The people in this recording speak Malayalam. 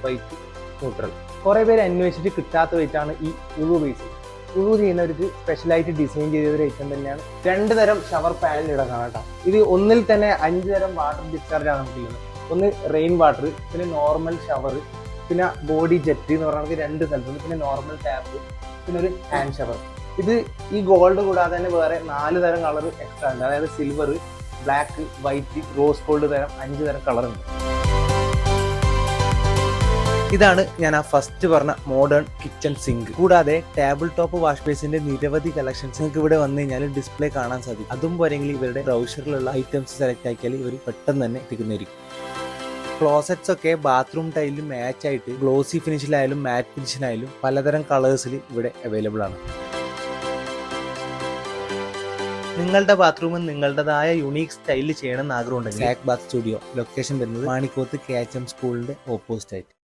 White, neutral. കുറേ പേര് അന്വേഷിച്ചിട്ട് കിട്ടാത്ത വെയിറ്റാണ് ഈ ഉളു ബേസ്. ഉളു ചെയ്യുന്നവർക്ക് സ്പെഷ്യലായിട്ട് ഡിസൈൻ ചെയ്ത ഒരു ഐറ്റം തന്നെയാണ്. 2 തരം ഷവർ പാനൽ ഇവിടെ കാണാം കേട്ടോ. ഇത് ഒന്നിൽ തന്നെ 5 തരം വാട്ടർ ഡിസ്ചാർജ് ആണ് നമുക്കുള്ളത്. ഒന്ന് റെയിൻ വാട്ടർ, പിന്നെ നോർമൽ ഷവർ, പിന്നെ ബോഡി ജെറ്റ് എന്ന് പറഞ്ഞാൽ 2 സ്ഥലത്തുണ്ട്, പിന്നെ നോർമൽ ടാപ്പ്, പിന്നെ ഒരു ഹാൻഡ് ഷവർ. ഇത് ഈ ഗോൾഡ് കൂടാതെ തന്നെ വേറെ 4 തരം കളർ എക്സ്ട്രാ ഉണ്ട്. അതായത് silver, black, white, rose gold തരം 5 തരം കളർ ഉണ്ട്. ഇതാണ് ഞാൻ ആ ഫസ്റ്റ് പറഞ്ഞ മോഡേൺ കിച്ചൺ സിങ്ക്. കൂടാതെ ടേബിൾ ടോപ്പ് വാഷ് ബേസിന്റെ നിരവധി കളക്ഷൻസ് നിങ്ങൾക്ക് ഇവിടെ വന്നു കഴിഞ്ഞാൽ ഡിസ്പ്ലേ കാണാൻ സാധിക്കും. അതും പോരെങ്കിൽ ഇവരുടെ ബ്രൗഷറിലുള്ള ഐറ്റംസ് സെലക്ട് ആക്കിയാൽ ഇവർ പെട്ടെന്ന് തന്നെ എത്തിക്കുന്നതായിരിക്കും. ക്ലോസറ്റ്സ് ഒക്കെ ബാത്റൂം ടൈലിൽ മാച്ച് ആയിട്ട് ഗ്ലോസി ഫിനിഷിലായാലും മാറ്റ് ഫിനിഷിലായാലും പലതരം കളേഴ്സിൽ ഇവിടെ അവൈലബിൾ ആണ്. നിങ്ങളുടെ ബാത്റൂം നിങ്ങളുടേതായ യുണീക്ക് സ്റ്റൈലിൽ ചെയ്യണമെന്ന് ആഗ്രഹമുണ്ടെങ്കിൽ ബാത്ത് സ്റ്റുഡിയോ ലൊക്കേഷൻ വരുന്നത് മാണിക്കോത്ത് KHM സ്കൂളിന്റെ ഓപ്പോസിറ്റ് ആയിട്ട്.